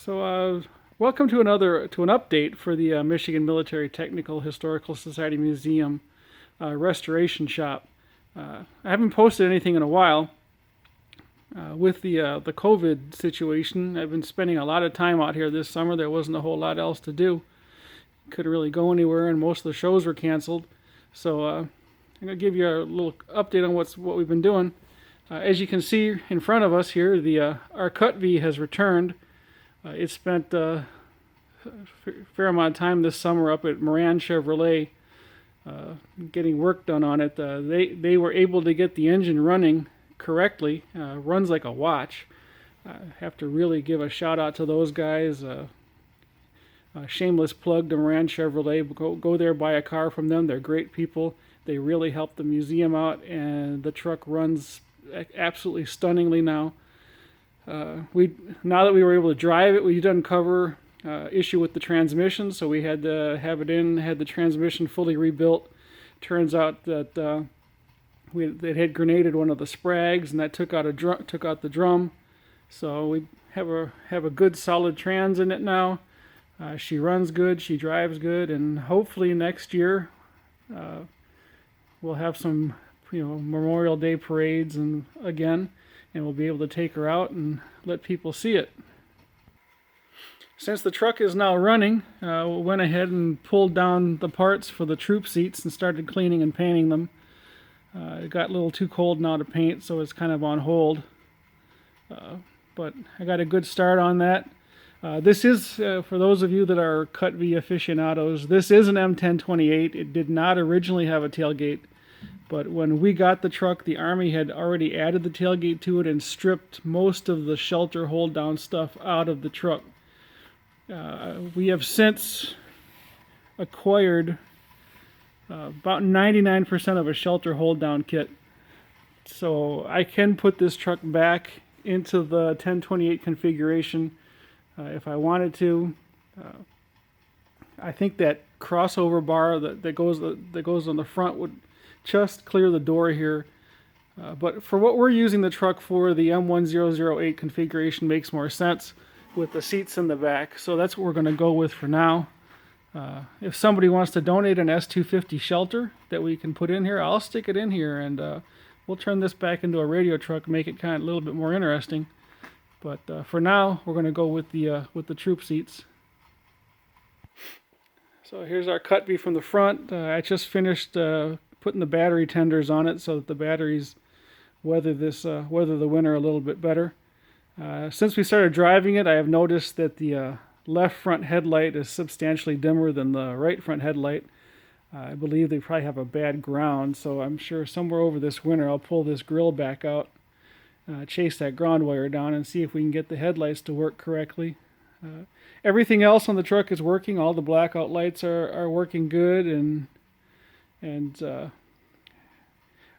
Welcome to an update for the Michigan Military Technical Historical Society Museum restoration shop. I haven't posted anything in a while. With the COVID situation, I've been spending a lot of time out here this summer. There wasn't a whole lot else to do. Couldn't really go anywhere, and most of the shows were canceled. So I'm gonna give you a little update on what we've been doing. As you can see in front of us here, our Cut-V has returned. It spent a fair amount of time this summer up at Moran Chevrolet getting work done on it. They were able to get the engine running correctly. Runs like a watch. I have to really give a shout out to those guys. Shameless plug to Moran Chevrolet. Go there, buy a car from them. They're great people. They really helped the museum out, and the truck runs absolutely stunningly now. Now that we were able to drive it, we did uncover issue with the transmission, so we had to have the transmission fully rebuilt. Turns out that it had grenaded one of the sprags, and that took out the drum. So we have a good solid trans in it now. She runs good, she drives good, and hopefully next year we'll have some Memorial Day parades and we'll be able to take her out and let people see it. Since the truck is now running, we went ahead and pulled down the parts for the troop seats and started cleaning and painting them. It got a little too cold now to paint, so it's kind of on hold. But I got a good start on that. This is, for those of you that are Cut-V aficionados, this is an M1028. It did not originally have a tailgate. But when we got the truck, the Army had already added the tailgate to it and stripped most of the shelter hold-down stuff out of the truck. We have since acquired about 99% of a shelter hold-down kit. So I can put this truck back into the 1028 configuration if I wanted to. I think that crossover bar that goes on the front would just clear the door here. But for what we're using the truck for, the M1008 configuration makes more sense with the seats in the back. So that's what we're going to go with for now. If somebody wants to donate an S250 shelter that we can put in here, I'll stick it in here, and we'll turn this back into a radio truck, make it kind of a little bit more interesting. But for now, we're going to go with the troop seats. So here's our Cut-V from the front. I just finished putting the battery tenders on it so that the batteries weather the winter a little bit better. Since we started driving it, I have noticed that the left front headlight is substantially dimmer than the right front headlight. I believe they probably have a bad ground, so I'm sure somewhere over this winter I'll pull this grill back out, chase that ground wire down, and see if we can get the headlights to work correctly. Everything else on the truck is working. All the blackout lights are working good, and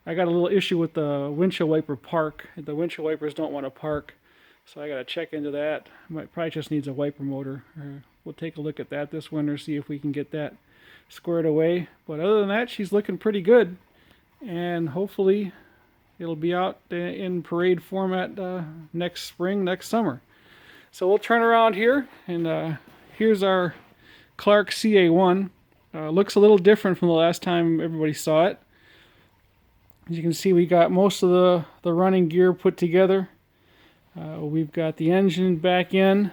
I got a little issue with the windshield wiper park. The windshield wipers don't want to park, so I got to check into that. Probably just needs a wiper motor. We'll take a look at that this winter, see if we can get that squared away. But other than that, she's looking pretty good, and hopefully it'll be out in parade format next spring, next summer. So we'll turn around here, and here's our Clark CA1. Looks a little different from the last time everybody saw it. As you can see, we got most of the running gear put together. We've got the engine back in.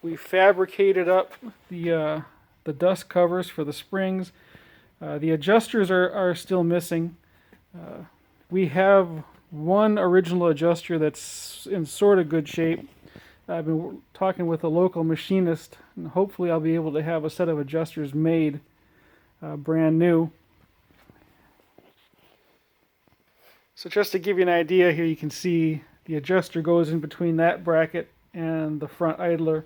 We fabricated up the dust covers for the springs. The adjusters are still missing. We have one original adjuster that's in sort of good shape. I've been talking with a local machinist, and hopefully I'll be able to have a set of adjusters made brand new. So just to give you an idea here, you can see the adjuster goes in between that bracket and the front idler,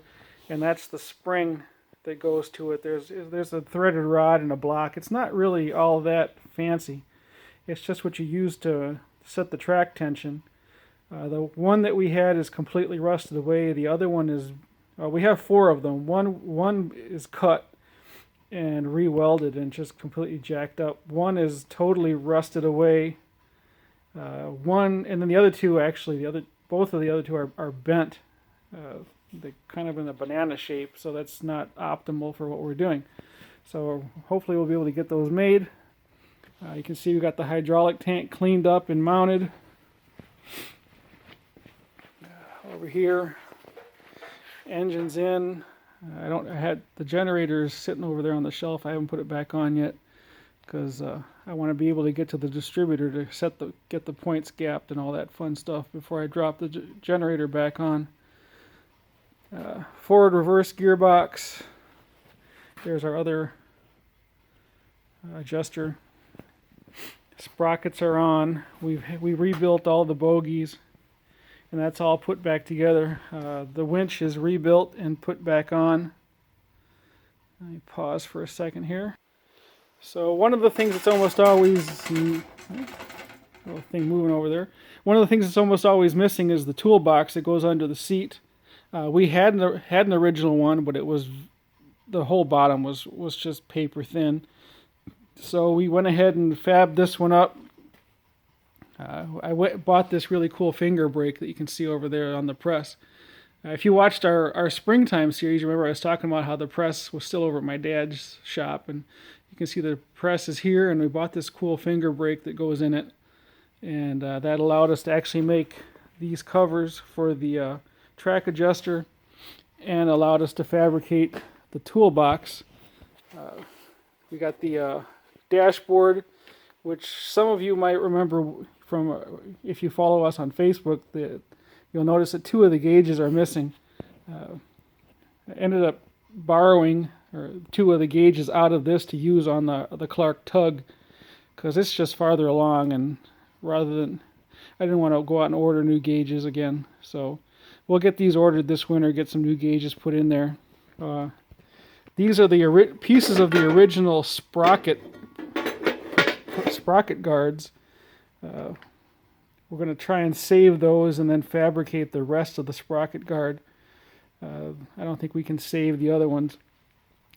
and that's the spring that goes to it. There's a threaded rod and a block. It's not really all that fancy. It's just what you use to set the track tension. The one that we had is completely rusted away. The other one is, we have four of them. One is cut and re-welded and just completely jacked up. One is totally rusted away. And then the other two, actually, both of the other two are bent They're kind of in a banana shape, so that's not optimal for what we're doing. So hopefully we'll be able to get those made. You can see we got the hydraulic tank cleaned up and mounted. Over here, engine's in. I had the generators sitting over there on the shelf. I haven't put it back on yet because I want to be able to get to the distributor to get the points gapped and all that fun stuff before I drop the generator back on. Forward reverse gearbox. There's our other adjuster. Sprockets are on. We rebuilt all the bogies, and that's all put back together. The winch is rebuilt and put back on. Let me pause for a second here. So one of the things that's almost always, little thing moving over there. One of the things that's almost always missing is the toolbox that goes under the seat. We had an original one, but the whole bottom was just paper thin. So we went ahead and fabbed this one up. I bought this really cool finger brake that you can see over there on the press. If you watched our springtime series, you remember I was talking about how the press was still over at my dad's shop, and you can see the press is here, and we bought this cool finger brake that goes in it, and that allowed us to actually make these covers for the track adjuster and allowed us to fabricate the toolbox. We got the dashboard, which some of you might remember from if you follow us on Facebook, you'll notice that 2 of the gauges are missing. I ended up borrowing 2 of the gauges out of this to use on the Clark Tug because it's just farther along, and I didn't want to go out and order new gauges again. So we'll get these ordered this winter, get some new gauges put in there. These are the pieces of the original sprocket guards. We're going to try and save those and then fabricate the rest of the sprocket guard. I don't think we can save the other ones.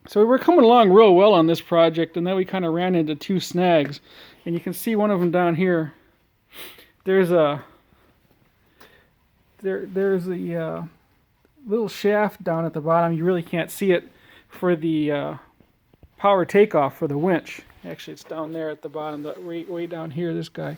So we're coming along real well on this project, and then we kind of ran into 2 snags. And you can see one of them down here. There's a little shaft down at the bottom. You really can't see it for the power takeoff for the winch. Actually, it's down there at the bottom, way down here, this guy.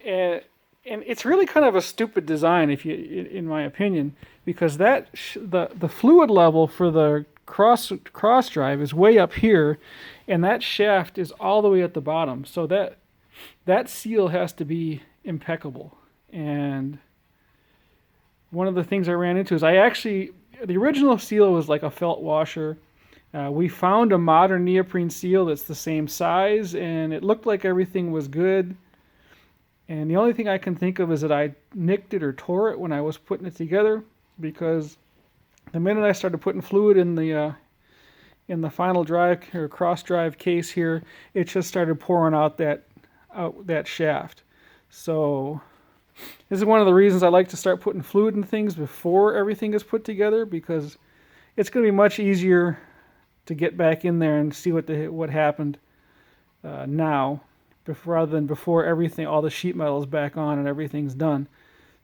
And it's really kind of a stupid design, in my opinion, because the fluid level for the cross drive is way up here, and that shaft is all the way at the bottom. So that seal has to be impeccable. And one of the things I ran into is the original seal was like a felt washer. We found a modern neoprene seal that's the same size, and it looked like everything was good. And the only thing I can think of is that I nicked it or tore it when I was putting it together, because the minute I started putting fluid in the final drive or cross drive case here, it just started pouring out that shaft. So this is one of the reasons I like to start putting fluid in things before everything is put together, because it's going to be much easier to get back in there and see what happened now, rather than before all the sheet metal is back on and everything's done.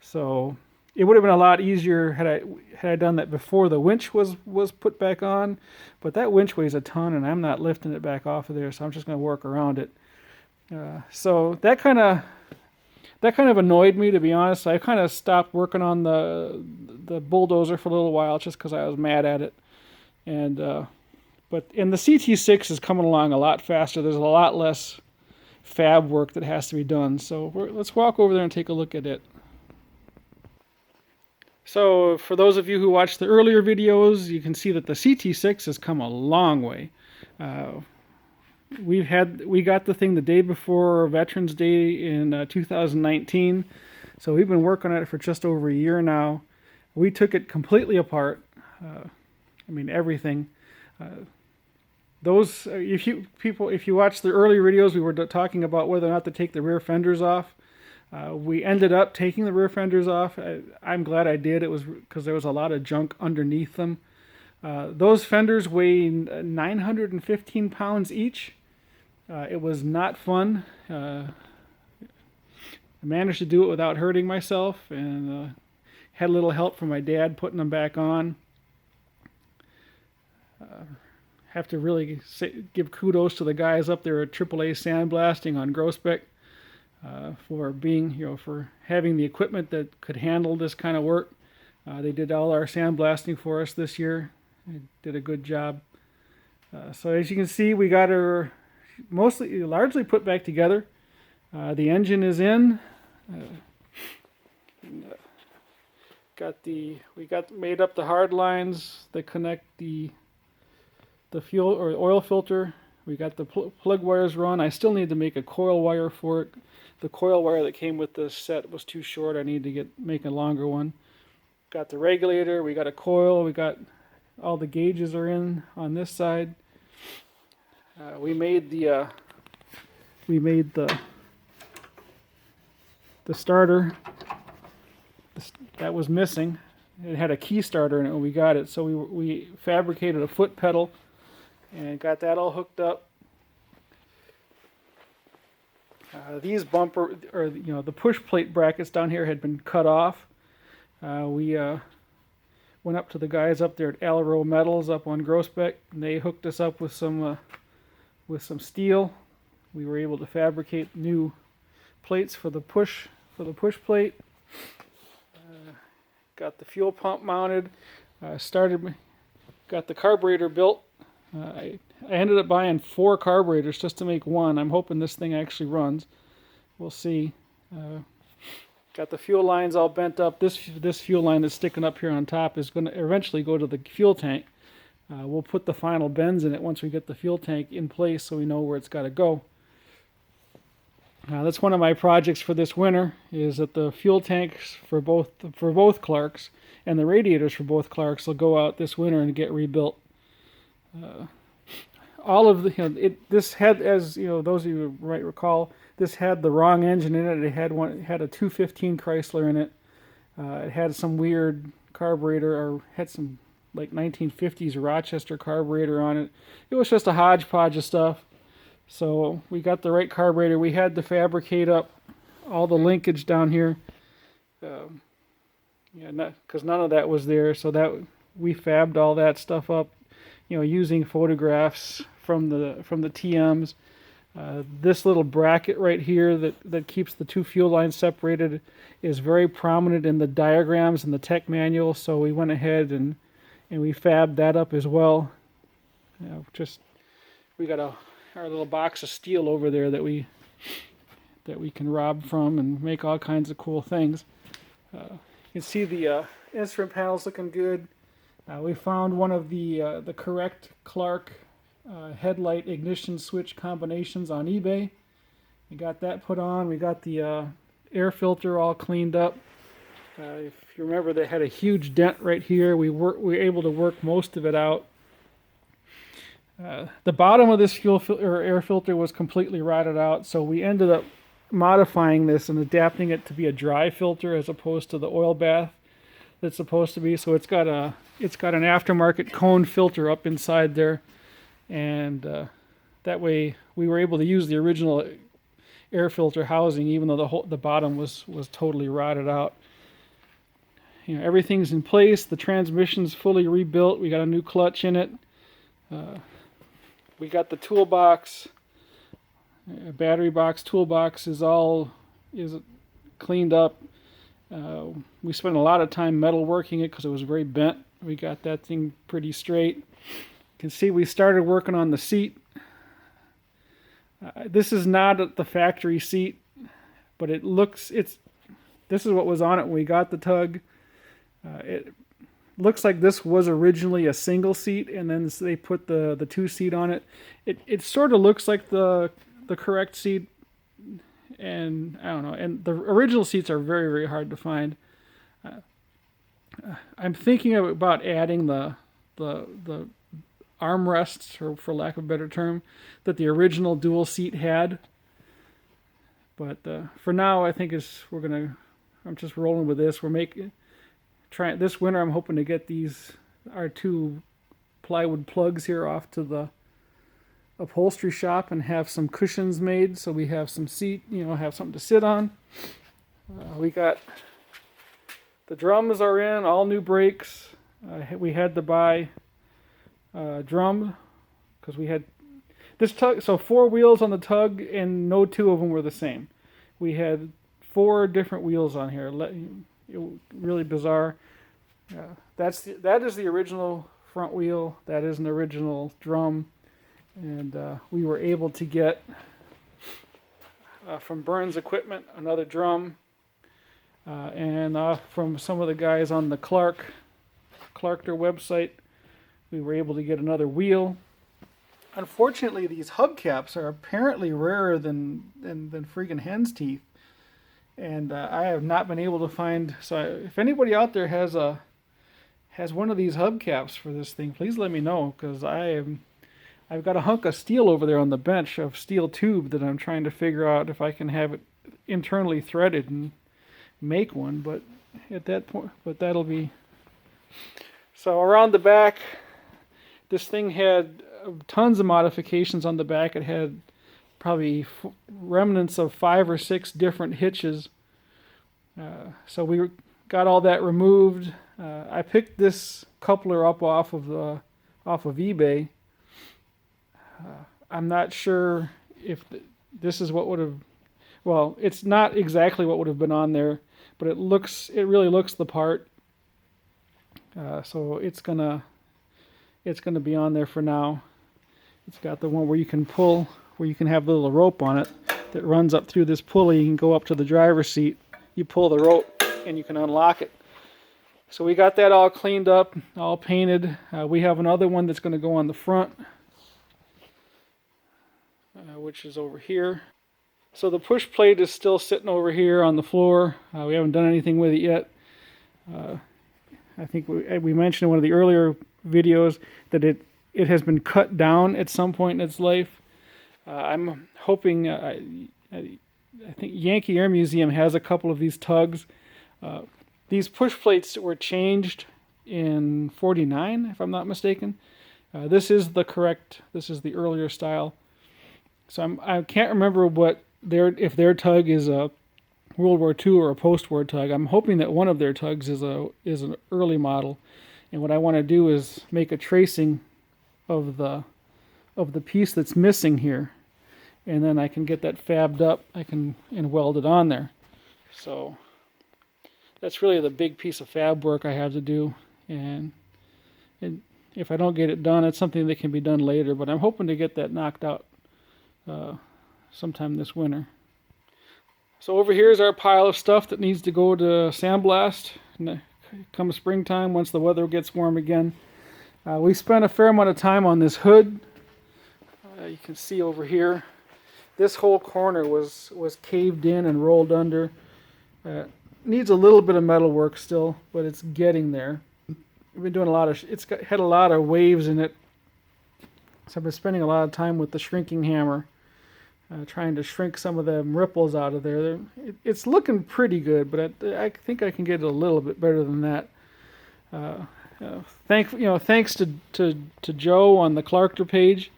So it would have been a lot easier had I done that before the winch was put back on, but that winch weighs a ton, and I'm not lifting it back off of there, so I'm just going to work around it. So that kind of annoyed me, to be honest. I kind of stopped working on the bulldozer for a little while just because I was mad at it. But the CT6 is coming along a lot faster. There's a lot less fab work that has to be done. So let's walk over there and take a look at it. So for those of you who watched the earlier videos, you can see that the CT6 has come a long way. We got the thing the day before Veterans Day in 2019, so we've been working on it for just over a year now. We took it completely apart. Everything. If you watch the earlier videos, we were talking about whether or not to take the rear fenders off. We ended up taking the rear fenders off. I'm glad I did. It was because there was a lot of junk underneath them. Those fenders weigh 915 pounds each. It was not fun. I managed to do it without hurting myself, and had a little help from my dad putting them back on. Have to really give kudos to the guys up there at AAA Sandblasting on Groesbeck for being, for having the equipment that could handle this kind of work. They did all our sandblasting for us this year. They did a good job. So as you can see, we got her largely put back together. The engine is in. We made up the hard lines that connect the fuel or oil filter. We got the plug wires run. I still need to make a coil wire for it. The coil wire that came with this set was too short. I need to make a longer one. Got the regulator. We got a coil. We got all the gauges are in on this side. We made the starter. That was missing. It had a key starter in it when we got it, so we fabricated a foot pedal and got that all hooked up. These the push plate brackets down here had been cut off. We went up to the guys up there at Alro Metals up on Groesbeck, and they hooked us up with some steel. We were able to fabricate new plates for the push plate. Got the fuel pump mounted. Got the carburetor built. I ended up buying 4 carburetors just to make one. I'm hoping this thing actually runs. We'll see. Got the fuel lines all bent up. This fuel line that's sticking up here on top is going to eventually go to the fuel tank. We'll put the final bends in it once we get the fuel tank in place so we know where it's got to go. That's one of my projects for this winter, is that the fuel tanks for both Clarks and the radiators for both Clarks will go out this winter and get rebuilt. All of the this had, as those of you might recall, this had the wrong engine in it. It had a 215 Chrysler in it. It had some weird carburetor, or had some like 1950s Rochester carburetor on it. It was just a hodgepodge of stuff. So we got the right carburetor. We had to fabricate up all the linkage down here. Because none of that was there. So that we fabbed all that stuff up, using photographs from the TMs. This little bracket right here that keeps the 2 fuel lines separated is very prominent in the diagrams in the tech manual. So we went ahead and we fabbed that up as well. We got our little box of steel over there that we can rob from and make all kinds of cool things. You can see the instrument panels looking good. We found one of the correct Clark headlight ignition switch combinations on eBay. We got that put on. We got the air filter all cleaned up. If you remember, they had a huge dent right here. We were able to work most of it out. The bottom of this air filter was completely rotted out, so we ended up modifying this and adapting it to be a dry filter as opposed to the oil bath that's supposed to be. So it's got an aftermarket cone filter up inside there, and that way we were able to use the original air filter housing, even though the bottom was totally rotted out. Everything's in place. The transmission's fully rebuilt. We got a new clutch in it. We got the toolbox, battery box, toolbox is cleaned up. We spent a lot of time metal working it because it was very bent. We got that thing pretty straight. You can see we started working on the seat. This is not the factory seat, but this is what was on it when we got the Tug. It looks like this was originally a single seat, and then they put the 2-seat on it. It sort of looks like the correct seat, and I don't know. And the original seats are very, very hard to find. I'm thinking about adding the armrests, or for lack of a better term, that the original dual seat had. But for now, I think I'm just rolling with this. This winter, I'm hoping to get our 2 plywood plugs here off to the upholstery shop and have some cushions made so we have some seat, have something to sit on. We got The drums are in, all new brakes. We had to buy drum because we had this tug. So 4 wheels on the tug, and no 2 of them were the same. We had 4 different wheels on here. Really bizarre. That is the original front wheel. That is an original drum, and we were able to get from Burns Equipment another drum, and from some of the guys on the Clarkter website, we were able to get another wheel. Unfortunately, these hubcaps are apparently rarer than freaking hen's teeth, and I have not been able to find. So if anybody out there has one of these hubcaps for this thing, please let me know, because I've got a hunk of steel over there on the bench of steel tube that I'm trying to figure out if I can have it internally threaded and make one. But at that point, that'll be. So around the back, this thing had tons of modifications on the back. It had probably remnants of 5 or 6 different hitches. So we got all that removed. I picked this coupler up off of eBay. I'm not sure if this is what would have. Well, it's not exactly what would have been on there, but it really looks the part. So it's gonna be on there for now. It's got the one where you can pull, where you can have a little rope on it that runs up through this pulley. You can go up to the driver's seat. You pull the rope and you can unlock it. So we got that all cleaned up, all painted. We have another one that's going to go on the front, which is over here. So the push plate is still sitting over here on the floor. We haven't done anything with it yet. I think we mentioned in one of the earlier videos that it has been cut down at some point in its life. I'm hoping, I think Yankee Air Museum has a couple of these tugs. These push plates were changed in '49, if I'm not mistaken. This is the earlier style. So I can't remember if their tug is a World War II or a post-war tug. I'm hoping that one of their tugs is an early model, and what I want to do is make a tracing of the piece that's missing here, and then I can get that fabbed up. And weld it on there. So that's really the big piece of fab work I have to do, and if I don't get it done, it's something that can be done later. But I'm hoping to get that knocked out sometime this winter. So over here is our pile of stuff that needs to go to sandblast come springtime, once the weather gets warm again. We spent a fair amount of time on this hood. You can see over here, this whole corner was caved in and rolled under. Needs a little bit of metal work still, but it's getting there. We've been doing had a lot of waves in it, so I've been spending a lot of time with the shrinking hammer, trying to shrink some of them ripples out of there. It's looking pretty good, but I think I can get it a little bit better than that. Thanks to Joe on the Clarkter page.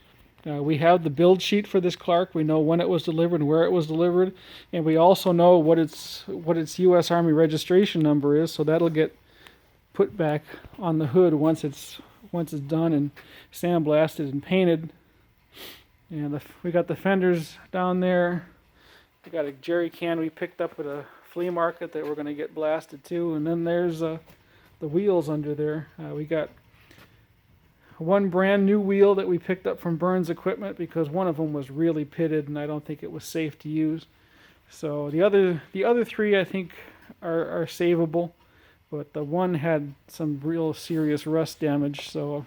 We have the build sheet for this Clark. We know when it was delivered and where it was delivered, and we also know what its U.S. Army registration number is. So that'll get put back on the hood once it's done and sandblasted and painted. And we got the fenders down there. We got a jerry can we picked up at a flea market that we're going to get blasted too. And then there's the wheels under there. We got one brand new wheel that we picked up from Burns Equipment because one of them was really pitted and I don't think it was safe to use. So the other 3 I think are savable, but the one had some real serious rust damage, so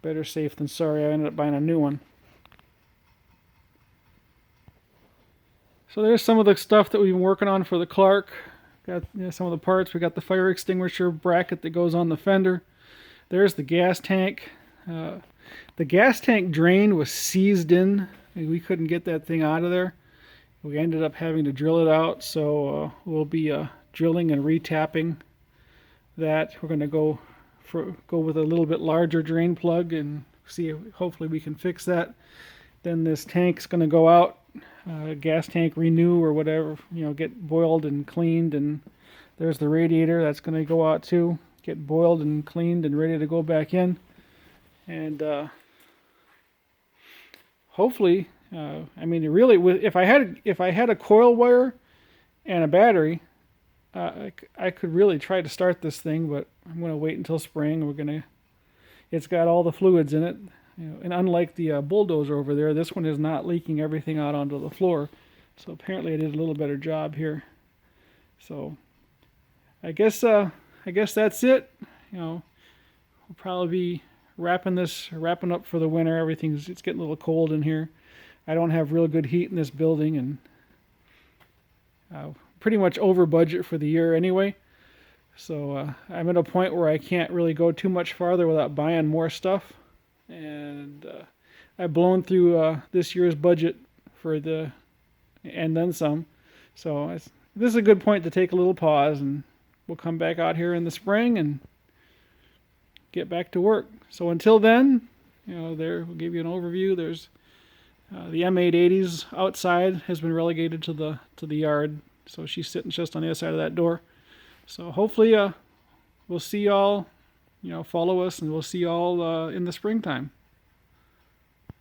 better safe than sorry. I ended up buying a new one. So there's some of the stuff that we've been working on for the Clark. Got some of the parts. We got the fire extinguisher bracket that goes on the fender. There's the gas tank. The gas tank drain was seized in. We couldn't get that thing out of there. We ended up having to drill it out, so we'll be drilling and retapping that. We're going to go with a little bit larger drain plug and see if hopefully we can fix that. Then this tank's going to go out, gas tank renew or whatever, get boiled and cleaned, and There's the radiator. That's going to go out too. Get boiled and cleaned and ready to go back in. And hopefully, I mean, really, if I had a coil wire and a battery, I could really try to start this thing. But I'm going to wait until spring. It's got all the fluids in it. And unlike the bulldozer over there, this one is not leaking everything out onto the floor. So apparently I did a little better job here. So I guess that's it. We'll probably be wrapping up for the winter. It's getting a little cold in here. I don't have real good heat in this building, and pretty much over budget for the year anyway. So I'm at a point where I can't really go too much farther without buying more stuff. And I've blown through this year's budget and then some. So this is a good point to take a little pause, and we'll come back out here in the spring and get back to work. So until then, we'll give you an overview. There's the M880s outside has been relegated to the yard, so she's sitting just on the other side of that door. So hopefully we'll see y'all, follow us, and we'll see y'all in the springtime.